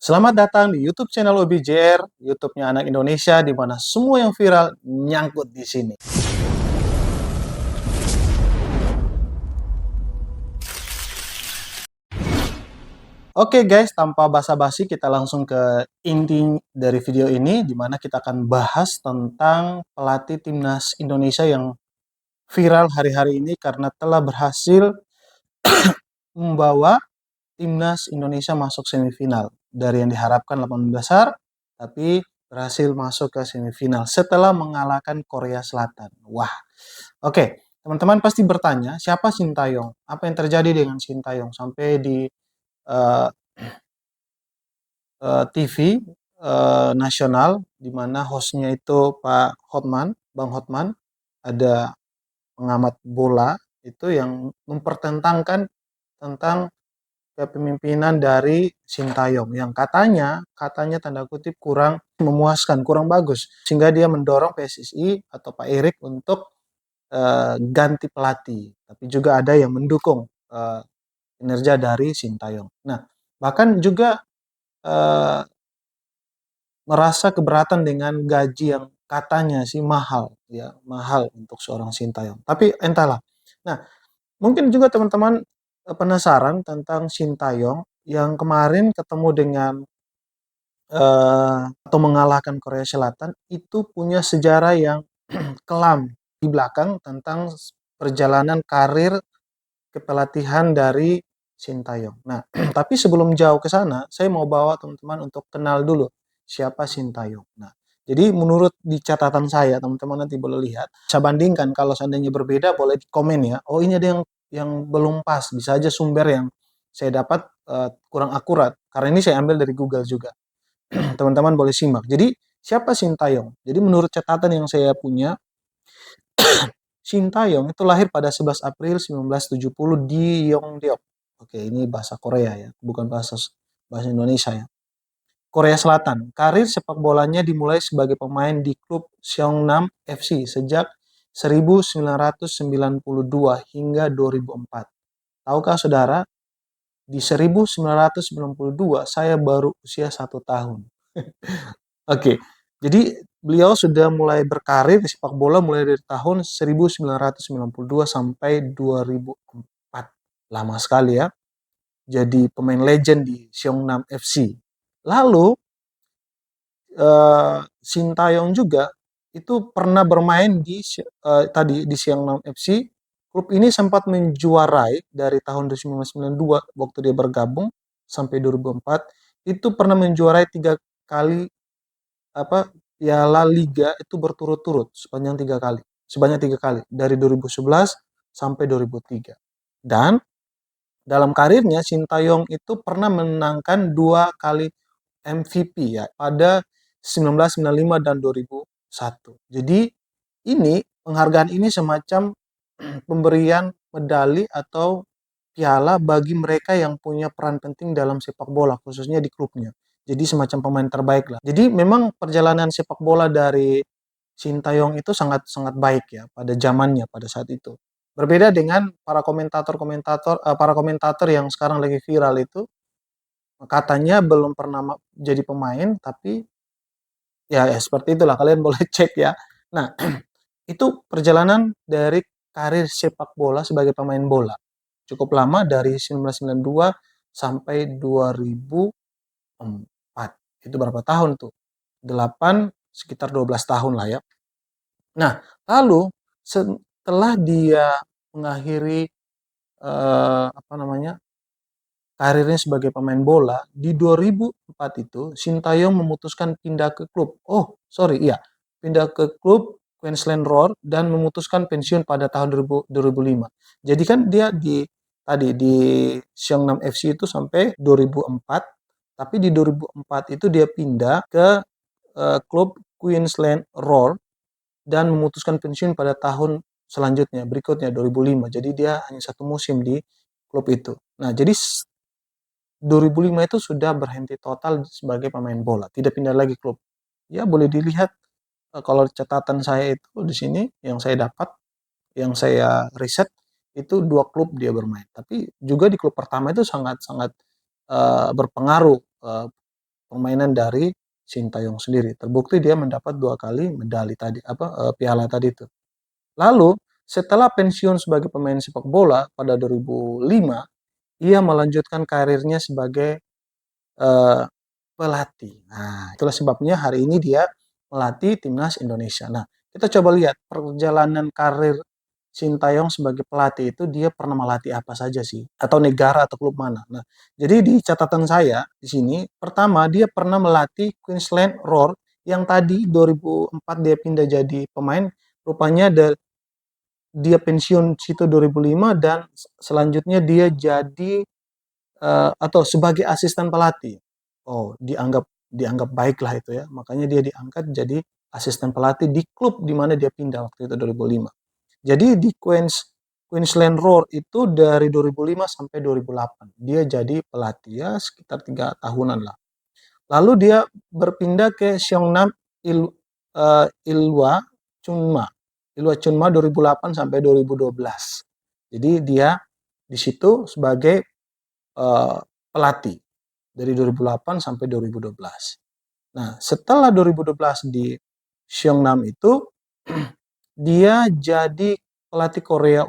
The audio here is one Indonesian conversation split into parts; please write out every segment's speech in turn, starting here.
Selamat datang di YouTube channel OBJR, YouTube-nya anak Indonesia, di mana semua yang viral nyangkut di sini. Oke guys, tanpa basa-basi kita langsung ke inti dari video ini, di mana kita akan bahas tentang pelatih timnas Indonesia yang viral hari-hari ini karena telah berhasil membawa timnas Indonesia masuk semifinal. Dari yang diharapkan 8 besar, tapi berhasil masuk ke semifinal setelah mengalahkan Korea Selatan. Wah, oke. Teman-teman pasti bertanya, siapa Sintayong? Apa yang terjadi dengan Sintayong? Sampai di eh, TV nasional, di mana hostnya itu Pak Hotman, Bang Hotman, ada pengamat bola itu yang mempertentangkan tentang kepemimpinan dari Sintayong yang katanya tanda kutip kurang memuaskan, kurang bagus, sehingga dia mendorong PSSI atau Pak Erik untuk ganti pelatih. Tapi juga ada yang mendukung kinerja dari Sintayong. Nah, bahkan juga eh, merasa keberatan dengan gaji yang katanya sih mahal, ya mahal untuk seorang Sintayong. Tapi entahlah. Nah, mungkin juga teman-teman penasaran tentang Sintayong yang kemarin ketemu dengan atau mengalahkan Korea Selatan itu punya sejarah yang kelam di belakang tentang perjalanan karir kepelatihan dari Sintayong. Nah, tapi sebelum jauh ke sana, saya mau bawa teman-teman untuk kenal dulu siapa Sintayong. Nah, jadi menurut di catatan saya, teman-teman nanti boleh lihat. Saya bandingkan kalau seandainya berbeda, boleh di komen ya. Oh, ini ada yang belum pas. Bisa aja sumber yang saya dapat kurang akurat. Karena ini saya ambil dari Google juga. Teman-teman boleh simak. Jadi, siapa Sintayong? Jadi menurut catatan yang saya punya, Sintayong itu lahir pada 11 April 1970 di Yeongdeok. Oke, ini bahasa Korea ya, bukan bahasa bahasa Indonesia ya. Korea Selatan. Karir sepak bolanya dimulai sebagai pemain di klub Seongnam FC sejak 1992 hingga 2004. Tahukah saudara, di 1992 saya baru usia 1 tahun. Oke, jadi beliau sudah mulai berkarir di sepak bola mulai dari tahun 1992 sampai 2004. Lama sekali ya. Jadi pemain legend di Seongnam FC. Lalu Sintayong juga itu pernah bermain di tadi di Seongnam FC. Klub ini sempat menjuarai dari tahun 1992 waktu dia bergabung sampai 2004 itu pernah menjuarai 3 kali apa Piala Liga itu berturut-turut sebanyak 3 kali dari 2011 sampai 2003. Dan dalam karirnya Sintayong itu pernah menangkan 2 kali MVP ya pada 1995 dan 2001. Jadi penghargaan ini semacam pemberian medali atau piala bagi mereka yang punya peran penting dalam sepak bola khususnya di klubnya. Jadi semacam pemain terbaik lah. Jadi memang perjalanan sepak bola dari Sintayong itu sangat sangat baik ya pada zamannya pada saat itu. Berbeda dengan para komentator yang sekarang lagi viral itu katanya belum pernah jadi pemain tapi ya seperti itulah kalian boleh cek ya. Nah, itu perjalanan dari karir sepak bola sebagai pemain bola. Cukup lama dari 1992 sampai 2004. Itu berapa tahun tuh? 8 sekitar 12 tahun lah ya. Nah, lalu setelah dia mengakhiri apa namanya? Karirnya sebagai pemain bola, di 2004 itu Sintayong memutuskan pindah ke klub. Oh, sorry, iya. Pindah ke klub Queensland Roar dan memutuskan pensiun pada tahun 2005. Jadi kan dia di Seongnam FC itu sampai 2004, tapi di 2004 itu dia pindah ke klub Queensland Roar dan memutuskan pensiun pada tahun selanjutnya, berikutnya 2005. Jadi dia hanya 1 musim di klub itu. Nah, jadi 2005 itu sudah berhenti total sebagai pemain bola, tidak pindah lagi klub. Ya boleh dilihat kalau catatan saya itu di sini yang saya dapat, yang saya riset itu 2 klub dia bermain. Tapi juga di klub pertama itu sangat-sangat berpengaruh. permainan dari Sintayong sendiri. Terbukti dia mendapat 2 kali medali tadi, piala tadi itu. Lalu setelah pensiun sebagai pemain sepak bola pada 2005, ia melanjutkan karirnya sebagai eh, pelatih. Nah, itulah sebabnya hari ini dia melatih timnas Indonesia. Nah, kita coba lihat perjalanan karir Sintayong sebagai pelatih itu dia pernah melatih apa saja sih? Atau negara atau klub mana? Nah, jadi di catatan saya di sini, pertama dia pernah melatih Queensland Roar yang tadi 2004 dia pindah jadi pemain, rupanya dia pensiun situ 2005 dan selanjutnya dia jadi atau sebagai asisten pelatih. Oh, dianggap dianggap baiklah itu ya. Makanya dia diangkat jadi asisten pelatih di klub di mana dia pindah waktu itu 2005. Jadi di Queensland Roar itu dari 2005 sampai 2008. Dia jadi pelatih ya sekitar 3 tahunan lah. Lalu dia berpindah ke Seongnam Ilhwa Chunma. Ilhwa Chunma 2008 sampai 2012. Jadi dia di situ sebagai pelatih dari 2008 sampai 2012. Nah, setelah 2012 di Seongnam itu dia jadi pelatih Korea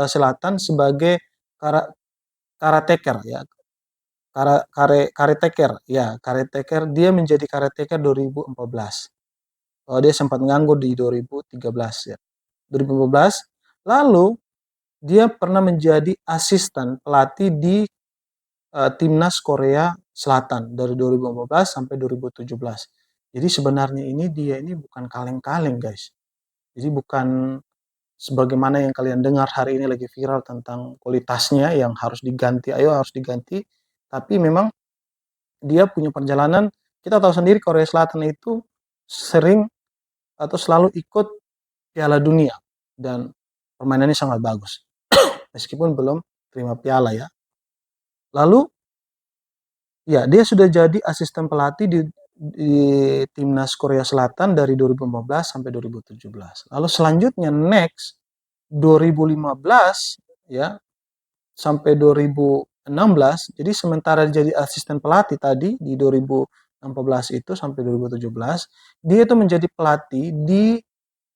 Selatan sebagai karateker ya. Kareteker ya, kareteker dia menjadi kareteker 2014. Dia sempat nganggur di 2013 ya. 2015 lalu dia pernah menjadi asisten pelatih di timnas Korea Selatan dari 2015 sampai 2017. Jadi sebenarnya dia ini bukan kaleng-kaleng guys. Jadi bukan sebagaimana yang kalian dengar hari ini lagi viral tentang kualitasnya yang harus diganti, ayo harus diganti. Tapi memang dia punya perjalanan, kita tahu sendiri Korea Selatan itu sering atau selalu ikut Piala Dunia dan permainannya sangat bagus. Meskipun belum terima piala ya. Lalu ya, dia sudah jadi asisten pelatih di timnas Korea Selatan dari 2015 sampai 2017. Lalu selanjutnya next 2015 ya sampai 2016. Jadi sementara jadi asisten pelatih tadi di 2016 itu sampai 2017, dia itu menjadi pelatih di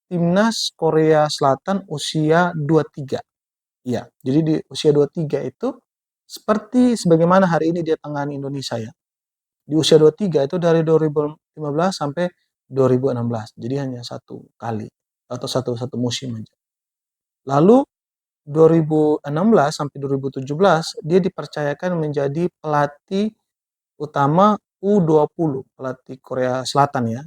timnas Korea Selatan usia 23. Ya, jadi di usia 23 itu seperti sebagaimana hari ini dia tangani Indonesia ya. Di usia 23 itu dari 2015 sampai 2016. Jadi hanya satu kali atau satu musim aja. Lalu 2016 sampai 2017 dia dipercayakan menjadi pelatih utama U20, pelatih Korea Selatan ya.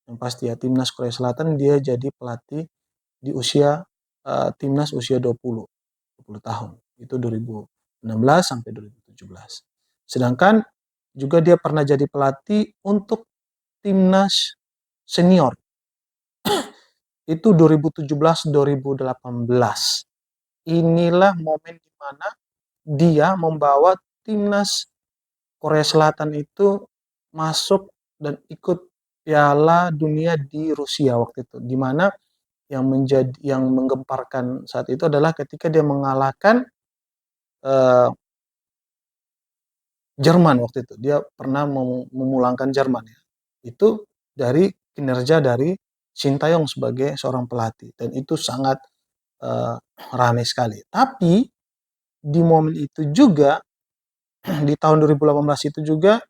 Yang pasti ya timnas Korea Selatan dia jadi pelatih di usia timnas usia 20 tahun. Itu 2016 sampai 2017. Sedangkan juga dia pernah jadi pelatih untuk timnas senior. Itu 2017-2018. Inilah momen di mana dia membawa timnas Korea Selatan itu masuk dan ikut Piala Dunia di Rusia waktu itu. Di mana yang menggemparkan saat itu adalah ketika dia mengalahkan eh, Jerman waktu itu. Dia pernah memulangkan Jerman ya. Itu dari kinerja dari Sintayong sebagai seorang pelatih dan itu sangat uh, ramai sekali. Tapi di momen itu juga di tahun 2018 itu juga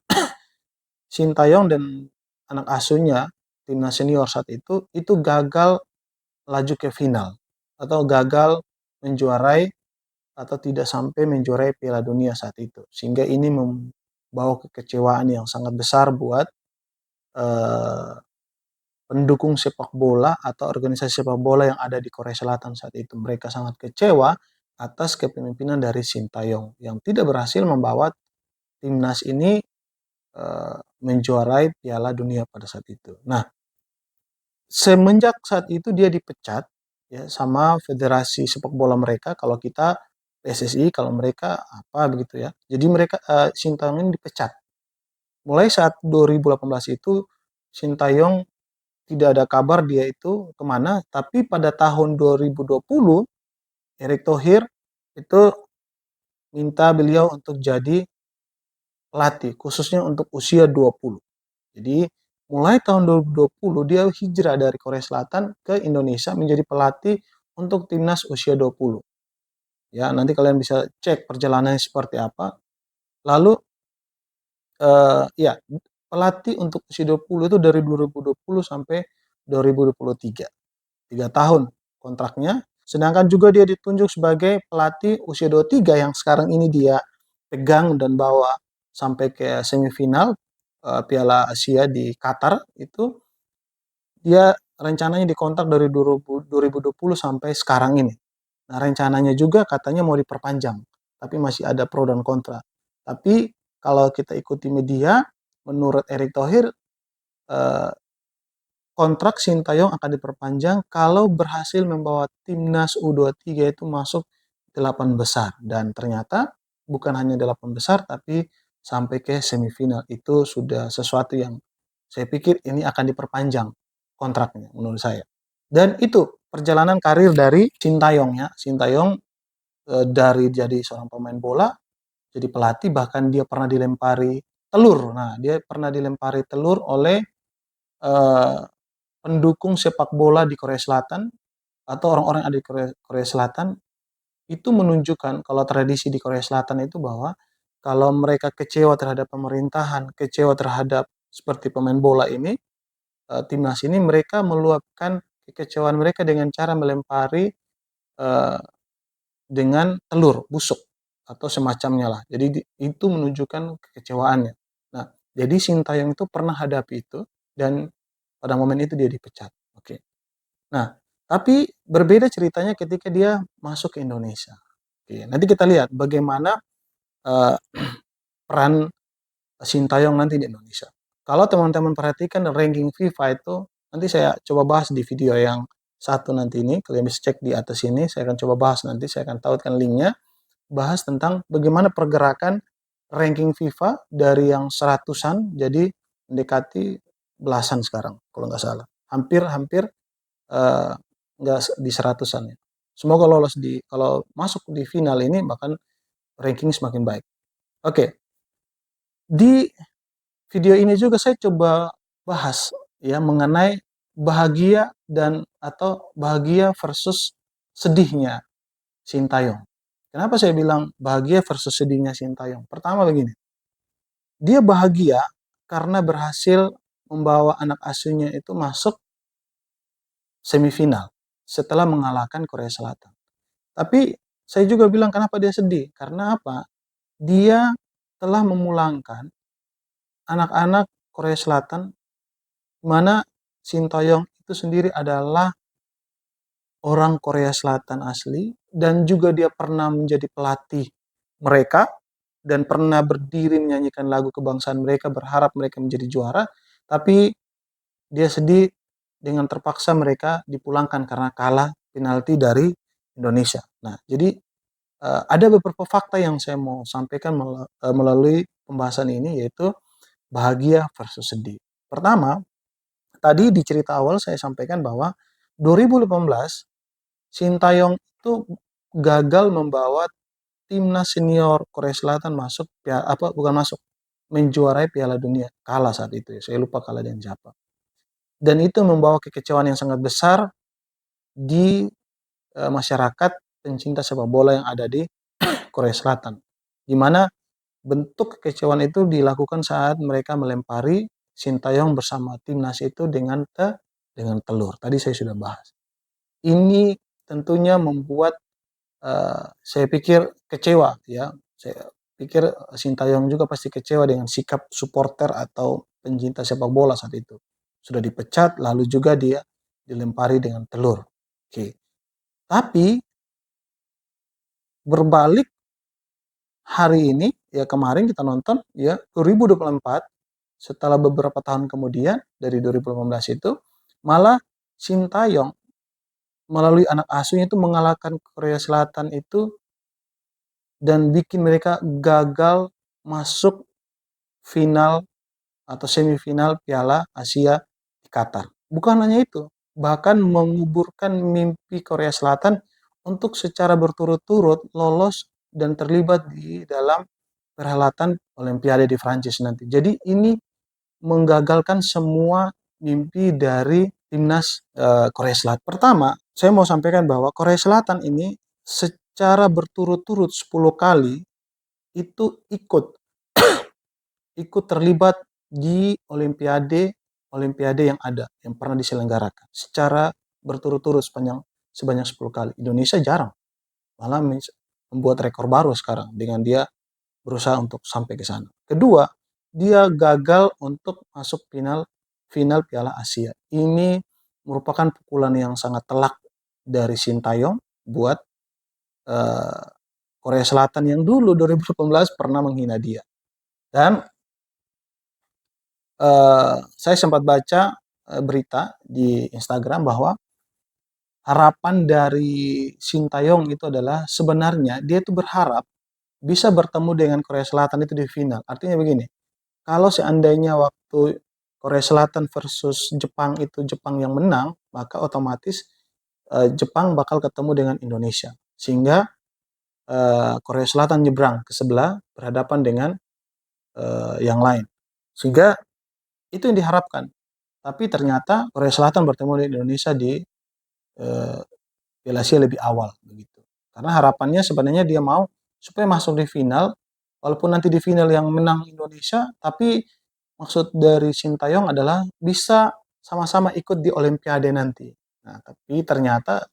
Sintayong dan anak asuhnya timnas senior saat itu gagal laju ke final atau gagal menjuarai atau tidak sampai menjuarai Piala Dunia saat itu. Sehingga ini membawa kekecewaan yang sangat besar buat eh, pendukung sepak bola atau organisasi sepak bola yang ada di Korea Selatan saat itu. Mereka sangat kecewa atas kepemimpinan dari Sintayong yang tidak berhasil membawa timnas ini menjuarai Piala Dunia pada saat itu. Nah, semenjak saat itu dia dipecat ya sama federasi sepak bola mereka. Kalau kita PSSI, kalau mereka apa begitu ya. Jadi mereka Sintayong ini dipecat. Mulai saat 2018 itu Sintayong tidak ada kabar dia itu kemana. Tapi pada tahun 2020 Erick Thohir itu minta beliau untuk jadi pelatih khususnya untuk usia 20. Jadi mulai tahun 2020 dia hijrah dari Korea Selatan ke Indonesia menjadi pelatih untuk timnas usia 20. Ya, nanti kalian bisa cek perjalanannya seperti apa. Lalu ya, pelatih untuk usia 20 itu dari 2020 sampai 2023. 3 tahun kontraknya. Sedangkan juga dia ditunjuk sebagai pelatih usia 23 yang sekarang ini dia pegang dan bawa sampai ke semifinal Piala Asia di Qatar itu. Dia rencananya dikontrak dari 2020 sampai sekarang ini. Nah, rencananya juga katanya mau diperpanjang, tapi masih ada pro dan kontra. Tapi kalau kita ikuti media, menurut Erick Thohir, eh, kontrak Sintayong akan diperpanjang kalau berhasil membawa timnas U23 itu masuk 8 besar. Dan ternyata bukan hanya 8 besar, tapi sampai ke semifinal. Itu sudah sesuatu yang saya pikir ini akan diperpanjang kontraknya menurut saya. Dan itu perjalanan karir dari Sintayong ya. Sintayong dari jadi seorang pemain bola, jadi pelatih, bahkan dia pernah dilempari telur. Nah, dia pernah dilempari telur oleh eh, pendukung sepak bola di Korea Selatan atau orang-orang yang ada di Korea Selatan. Itu menunjukkan kalau tradisi di Korea Selatan itu bahwa kalau mereka kecewa terhadap pemerintahan, kecewa terhadap seperti pemain bola ini, timnas ini, mereka meluapkan kekecewaan mereka dengan cara melempari eh, dengan telur busuk atau semacamnya lah. Jadi itu menunjukkan kekecewaannya. Nah, jadi Sintayong itu pernah hadapi itu dan pada momen itu dia dipecat. Oke. Nah, tapi berbeda ceritanya ketika dia masuk ke Indonesia. Oke, nanti kita lihat bagaimana uh, peran Sintayong nanti di Indonesia. Kalau teman-teman perhatikan ranking FIFA itu, nanti saya coba bahas di video yang satu nanti ini, kalian bisa cek di atas ini, saya akan coba bahas nanti, saya akan tautkan linknya, bahas tentang bagaimana pergerakan ranking FIFA dari yang seratusan, jadi mendekati belasan sekarang, kalau nggak salah. Hampir-hampir eh, nggak di seratusan ya. Semoga lolos kalau masuk di final ini, bahkan ranking semakin baik. Oke, di video ini juga saya coba bahas ya mengenai bahagia dan atau bahagia versus sedihnya Sintayong. Kenapa saya bilang bahagia versus sedihnya Sintayong? Pertama begini, dia bahagia karena berhasil membawa anak asuhnya itu masuk semifinal setelah mengalahkan Korea Selatan. Tapi saya juga bilang kenapa dia sedih? Karena apa? Dia telah memulangkan anak-anak Korea Selatan, di mana Sintayong itu sendiri adalah orang Korea Selatan asli dan juga dia pernah menjadi pelatih mereka dan pernah berdiri menyanyikan lagu kebangsaan mereka, berharap mereka menjadi juara, tapi dia sedih dengan terpaksa mereka dipulangkan karena kalah penalti dari Indonesia. Nah, jadi ada beberapa fakta yang saya mau sampaikan melalui pembahasan ini, yaitu bahagia versus sedih. Pertama, tadi di cerita awal saya sampaikan bahwa 2018 Sintayong itu gagal membawa timnas senior Korea Selatan masuk bukan masuk, menjuarai Piala Dunia, kalah saat itu ya. Saya lupa kalah dengan siapa. Dan itu membawa kekecewaan yang sangat besar di masyarakat pencinta sepak bola yang ada di Korea Selatan. Di mana bentuk kekecewaan itu dilakukan saat mereka melempari Sintayong bersama timnas itu dengan telur. Tadi saya sudah bahas. Ini tentunya membuat saya pikir kecewa ya. Saya pikir Sintayong juga pasti kecewa dengan sikap supporter atau pencinta sepak bola saat itu. Sudah dipecat, lalu juga dia dilempari dengan telur. Oke. Tapi berbalik hari ini, ya kemarin kita nonton ya 2024, setelah beberapa tahun kemudian dari 2018 itu, malah Sintayong melalui anak asuhnya itu mengalahkan Korea Selatan itu dan bikin mereka gagal masuk final atau semifinal Piala Asia di Qatar. Bukan hanya itu, bahkan menguburkan mimpi Korea Selatan untuk secara berturut-turut lolos dan terlibat di dalam perhelatan Olimpiade di Prancis nanti. Jadi ini menggagalkan semua mimpi dari timnas Korea Selatan. Pertama, saya mau sampaikan bahwa Korea Selatan ini secara berturut-turut 10 kali itu ikut terlibat di Olimpiade yang ada, yang pernah diselenggarakan secara berturut-turut sebanyak 10 kali. Indonesia jarang, malah membuat rekor baru sekarang dengan dia berusaha untuk sampai ke sana. Kedua, dia gagal untuk masuk final Piala Asia. Ini merupakan pukulan yang sangat telak dari Sintayong buat uh, Korea Selatan yang dulu 2018 pernah menghina dia. Dan saya sempat baca berita di Instagram bahwa harapan dari Sintayong itu adalah sebenarnya dia itu berharap bisa bertemu dengan Korea Selatan itu di final. Artinya begini, kalau seandainya waktu Korea Selatan versus Jepang itu Jepang yang menang, maka otomatis Jepang bakal ketemu dengan Indonesia. Sehingga Korea Selatan nyebrang ke sebelah berhadapan dengan yang lain. Sehingga itu yang diharapkan. Tapi ternyata Korea Selatan bertemu dengan Indonesia di Piala Asia lebih awal begitu. Karena harapannya sebenarnya dia mau supaya masuk di final, walaupun nanti di final yang menang Indonesia, tapi maksud dari Sintayong adalah bisa sama-sama ikut di Olimpiade nanti. Nah, tapi ternyata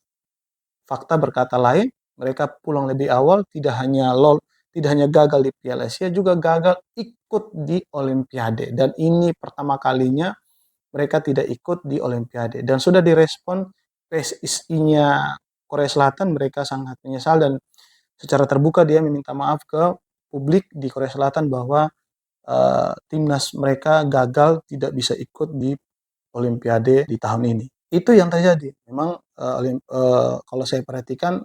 fakta berkata lain, mereka pulang lebih awal, tidak hanya gagal di Piala Asia, juga gagal ikut di Olimpiade. Dan ini pertama kalinya mereka tidak ikut di Olimpiade. Dan sudah direspon PSSI-nya Korea Selatan, mereka sangat menyesal dan secara terbuka dia meminta maaf ke publik di Korea Selatan bahwa timnas mereka gagal tidak bisa ikut di Olimpiade di tahun ini. Itu yang terjadi. Memang kalau saya perhatikan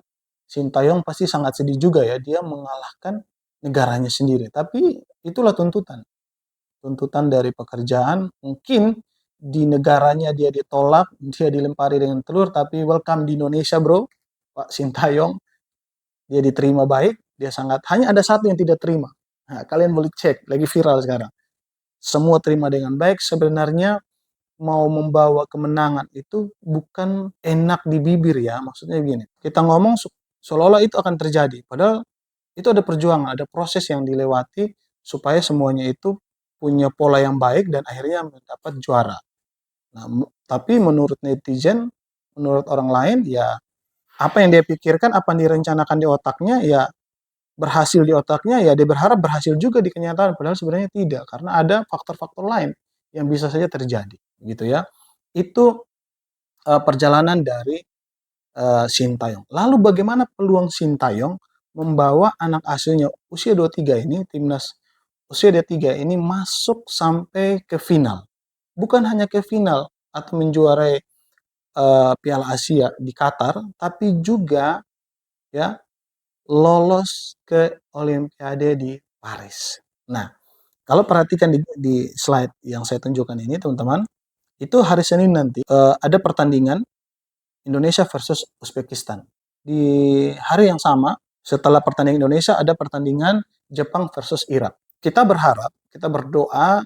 Sintayong pasti sangat sedih juga ya, dia mengalahkan negaranya sendiri. Tapi itulah tuntutan dari pekerjaan. Mungkin di negaranya dia ditolak, dia dilempari dengan telur, tapi welcome di Indonesia bro, Pak Sintayong, dia diterima baik, dia sangat, hanya ada satu yang tidak terima. Nah, kalian boleh cek, lagi viral sekarang. Semua terima dengan baik, sebenarnya mau membawa kemenangan itu bukan enak di bibir ya, maksudnya begini. Kita ngomong seolah-olah itu akan terjadi, padahal itu ada perjuangan, ada proses yang dilewati supaya semuanya itu punya pola yang baik dan akhirnya mendapat juara. Nah, tapi menurut netizen, menurut orang lain, ya apa yang dia pikirkan, apa yang direncanakan di otaknya, ya berhasil di otaknya, ya dia berharap berhasil juga di kenyataan, padahal sebenarnya tidak, karena ada faktor-faktor lain yang bisa saja terjadi, gitu ya. Itu perjalanan dari Sintayong. Lalu bagaimana peluang Sintayong membawa anak asuhnya usia 23 ini, timnas usia 23 ini masuk sampai ke final. Bukan hanya ke final atau menjuarai Piala Asia di Qatar, tapi juga ya lolos ke Olimpiade di Paris. Nah, kalau perhatikan di slide yang saya tunjukkan ini, teman-teman, itu hari Senin nanti ada pertandingan Indonesia versus Uzbekistan. Di hari yang sama, setelah pertandingan Indonesia, ada pertandingan Jepang versus Irak. Kita berharap, kita berdoa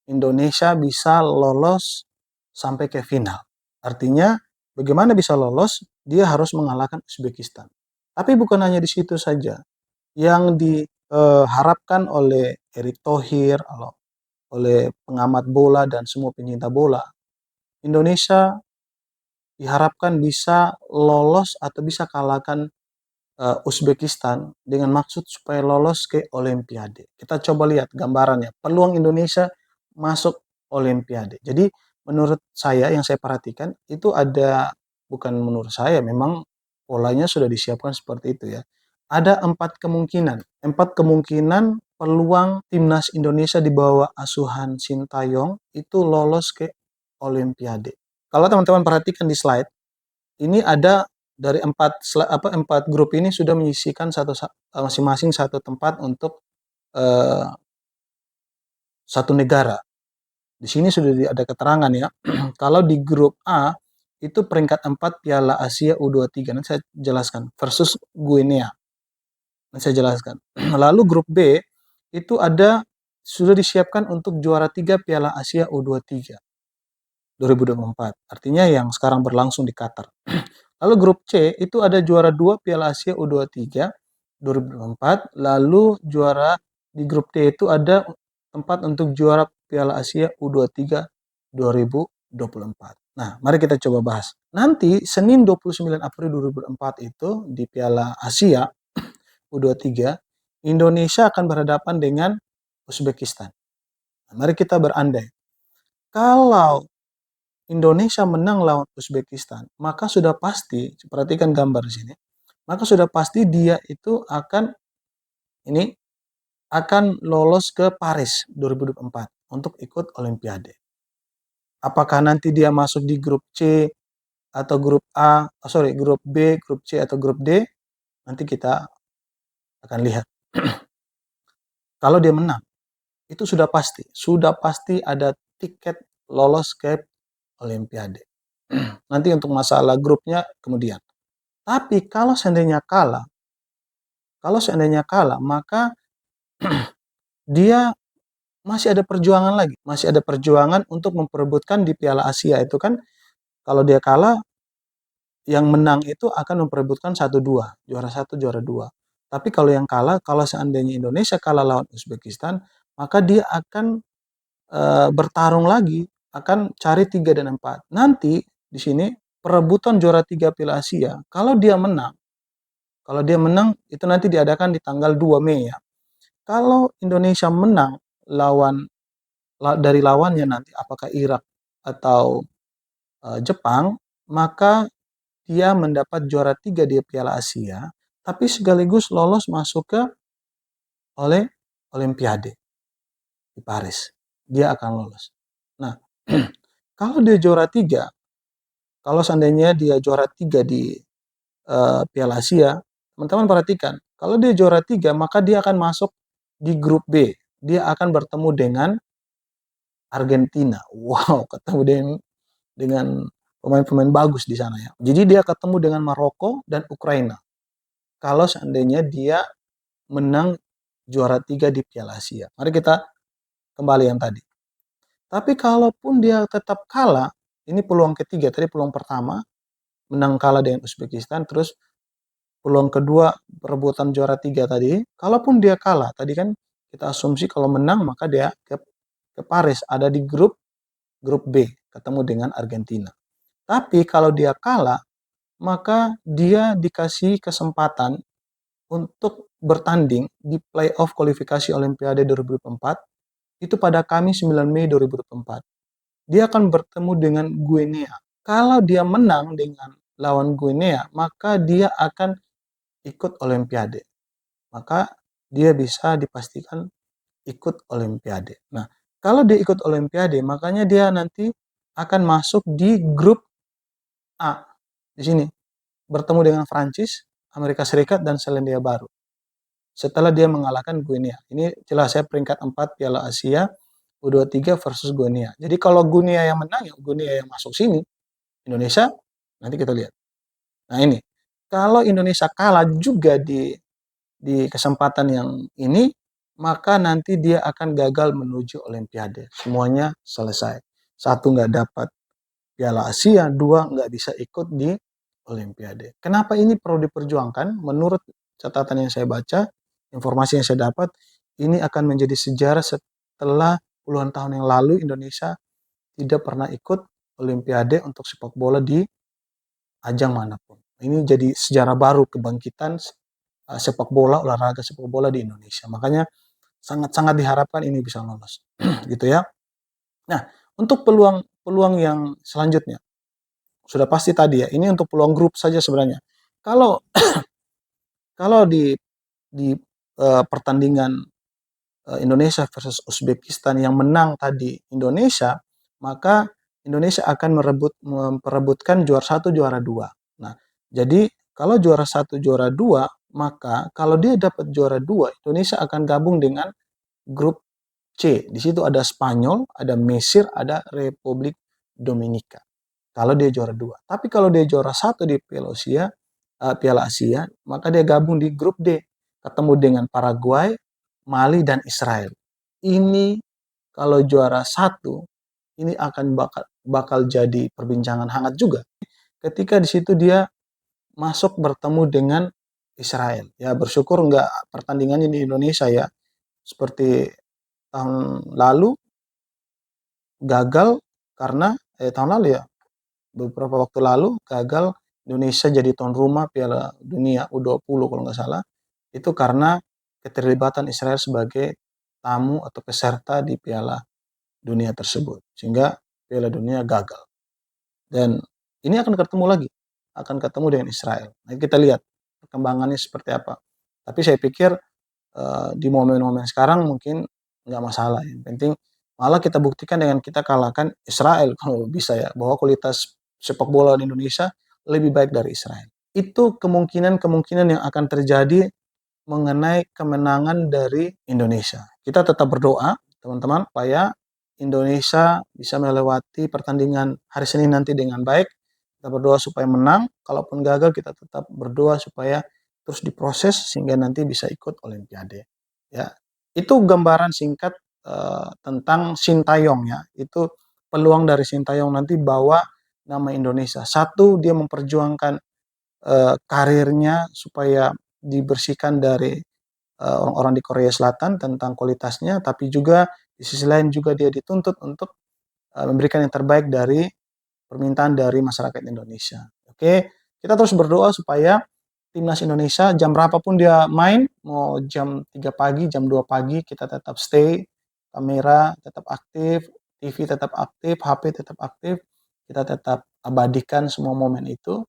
Indonesia bisa lolos sampai ke final. Artinya, bagaimana bisa lolos? Dia harus mengalahkan Uzbekistan. Tapi bukan hanya di situ saja. Yang diharapkan oleh Erick Thohir, oleh pengamat bola dan semua pencinta bola, Indonesia diharapkan bisa lolos atau bisa kalahkan Uzbekistan dengan maksud supaya lolos ke Olimpiade. Kita coba lihat gambarannya. Peluang Indonesia masuk Olimpiade. Jadi menurut saya yang saya perhatikan itu ada, bukan menurut saya, memang polanya sudah disiapkan seperti itu ya. Ada 4 kemungkinan. 4 kemungkinan peluang timnas Indonesia di bawah asuhan Sintayong itu lolos ke Olimpiade. Kalau teman-teman perhatikan di slide, ini ada dari 4 grup ini sudah menyisikan masing-masing satu tempat untuk satu negara. Di sini sudah ada keterangan ya. Kalau di grup A itu peringkat 4 Piala Asia U23, nanti saya jelaskan, versus Guinea. Nanti saya jelaskan. Lalu grup B itu ada sudah disiapkan untuk juara 3 Piala Asia U23 2024. Artinya yang sekarang berlangsung di Qatar. Lalu grup C itu ada juara 2 Piala Asia U23 2024. Lalu juara di grup D itu ada tempat untuk juara Piala Asia U23 2024. Nah, mari kita coba bahas. Nanti Senin 29 April 2024 itu di Piala Asia U23, Indonesia akan berhadapan dengan Uzbekistan. Nah, mari kita berandai. Kalau Indonesia menang lawan Uzbekistan, maka sudah pasti, perhatikan gambar di sini, maka sudah pasti dia itu akan lolos ke Paris 2024 untuk ikut Olimpiade. Apakah nanti dia masuk di grup C atau grup B, grup C atau grup D, nanti kita akan lihat. Kalau dia menang, itu sudah pasti ada tiket lolos ke Olimpiade. Nanti untuk masalah grupnya kemudian. Tapi kalau seandainya kalah, maka dia masih ada perjuangan lagi, masih ada perjuangan untuk memperebutkan di Piala Asia itu kan. Kalau dia kalah, yang menang itu akan memperebutkan 1-2, juara 1, juara 2. Tapi kalau yang kalah, kalau seandainya Indonesia kalah lawan Uzbekistan, maka dia akan bertarung lagi, akan cari 3 dan 4. Nanti di sini perebutan juara 3 Piala Asia, kalau dia menang itu nanti diadakan di tanggal 2 Mei ya. Kalau Indonesia menang dari lawannya nanti apakah Irak atau Jepang, maka dia mendapat juara 3 di Piala Asia, tapi sekaligus lolos masuk ke Olimpiade di Paris. Dia akan lolos. Nah, kalau dia juara 3, kalau seandainya dia juara 3 di Piala Asia, teman-teman perhatikan, kalau dia juara 3, maka dia akan masuk di grup B. Dia akan bertemu dengan Argentina. Wow, ketemu dengan pemain-pemain bagus di sana ya. Jadi dia ketemu dengan Maroko dan Ukraina. Kalau seandainya dia menang juara 3 di Piala Asia. Mari kita kembali yang tadi. Tapi kalaupun dia tetap kalah, ini peluang ketiga. Tadi peluang pertama, menang kalah dengan Uzbekistan. Terus peluang kedua, perebutan juara 3 tadi. Kalaupun dia kalah, tadi kan kita asumsi kalau menang maka dia ke Paris. Ada di grup B, ketemu dengan Argentina. Tapi kalau dia kalah, maka dia dikasih kesempatan untuk bertanding di playoff kualifikasi Olimpiade 2024 itu pada Kamis 9 Mei 2024. Dia akan bertemu dengan Guinea. Kalau dia menang dengan lawan Guinea, maka dia akan ikut Olimpiade. Maka dia bisa dipastikan ikut Olimpiade. Nah, kalau dia ikut Olimpiade, makanya dia nanti akan masuk di grup A. Di sini bertemu dengan Prancis, Amerika Serikat, dan Selandia Baru. Setelah dia mengalahkan Guinea. Ini jelas ya peringkat 4 Piala Asia U23 versus Guinea. Jadi kalau Guinea yang menang, ya Guinea yang masuk sini. Indonesia, nanti kita lihat. Nah ini, kalau Indonesia kalah juga di kesempatan yang ini, maka nanti dia akan gagal menuju Olimpiade. Semuanya selesai. 1 nggak dapat Piala Asia, 2 nggak bisa ikut di Olimpiade. Kenapa ini perlu diperjuangkan? Menurut catatan yang saya baca, informasi yang saya dapat, ini akan menjadi sejarah setelah puluhan tahun yang lalu Indonesia tidak pernah ikut Olimpiade untuk sepak bola di ajang manapun. Ini jadi sejarah baru kebangkitan sepak bola, olahraga sepak bola di Indonesia. Makanya sangat-sangat diharapkan ini bisa lolos. Gitu ya. Nah, untuk peluang yang selanjutnya, sudah pasti tadi ya, ini untuk peluang grup saja sebenarnya. Kalau di pertandingan Indonesia versus Uzbekistan yang menang tadi Indonesia, maka Indonesia akan memperebutkan juara 1, juara 2. Nah, jadi kalau juara 1, juara 2, maka kalau dia dapat juara 2, Indonesia akan gabung dengan grup C. Di situ ada Spanyol, ada Mesir, ada Republik Dominika. Kalau dia juara 2. Tapi kalau dia juara 1 di Piala Asia, maka dia gabung di grup D. Ketemu dengan Paraguay, Mali, dan Israel. ini kalau juara satu, ini akan bakal jadi perbincangan hangat juga. Ketika di situ dia masuk bertemu dengan Israel. Ya bersyukur nggak pertandingannya di Indonesia ya. Seperti tahun lalu gagal karena tahun lalu ya, beberapa waktu lalu gagal Indonesia jadi tuan rumah Piala Dunia U20 kalau nggak salah. Itu karena keterlibatan Israel sebagai tamu atau peserta di Piala Dunia tersebut. Sehingga Piala Dunia gagal. Dan ini akan ketemu lagi. Akan ketemu dengan Israel. Nah, kita lihat perkembangannya seperti apa. Tapi saya pikir di momen-momen sekarang mungkin nggak masalah. Yang penting malah kita buktikan dengan kita kalahkan Israel kalau bisa ya. Bahwa kualitas sepak bola di Indonesia lebih baik dari Israel. Itu kemungkinan-kemungkinan yang akan terjadi mengenai kemenangan dari Indonesia. Kita tetap berdoa, teman-teman, supaya Indonesia bisa melewati pertandingan hari Senin nanti dengan baik. Kita berdoa supaya menang, kalaupun gagal kita tetap berdoa supaya terus diproses sehingga nanti bisa ikut Olimpiade. Ya, itu gambaran singkat tentang Sintayong ya. Itu peluang dari Sintayong nanti bawa nama Indonesia. Satu, dia memperjuangkan karirnya supaya dibersihkan dari orang-orang di Korea Selatan tentang kualitasnya, tapi juga di sisi lain juga dia dituntut untuk memberikan yang terbaik dari permintaan dari masyarakat Indonesia. Oke, kita terus berdoa supaya timnas Indonesia jam berapapun dia main, mau jam 3 pagi, jam 2 pagi, kita tetap stay, kamera tetap aktif, TV tetap aktif, HP tetap aktif, kita tetap abadikan semua momen itu,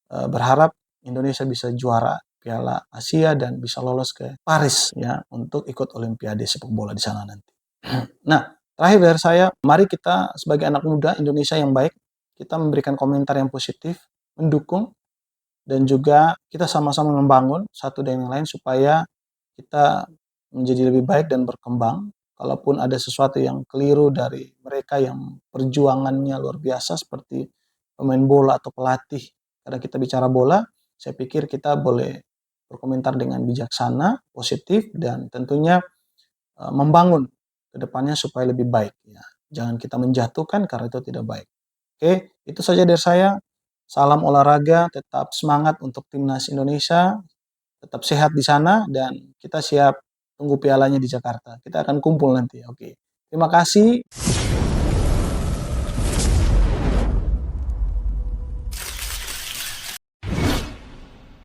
berharap Indonesia bisa juara Piala Asia dan bisa lolos ke Paris ya untuk ikut Olimpiade sepak bola di sana nanti. Nah, terakhir dari saya, mari kita sebagai anak muda Indonesia yang baik, kita memberikan komentar yang positif, mendukung, dan juga kita sama-sama membangun satu dengan yang lain supaya kita menjadi lebih baik dan berkembang. Kalaupun ada sesuatu yang keliru dari mereka yang perjuangannya luar biasa seperti pemain bola atau pelatih, karena kita bicara bola, saya pikir kita boleh berkomentar dengan bijaksana, positif, dan tentunya membangun ke depannya supaya lebih baik. Ya. Jangan kita menjatuhkan karena itu tidak baik. Oke, itu saja dari saya. Salam olahraga, tetap semangat untuk timnas Indonesia, tetap sehat di sana, dan kita siap tunggu pialanya di Jakarta. Kita akan kumpul nanti. Oke, terima kasih.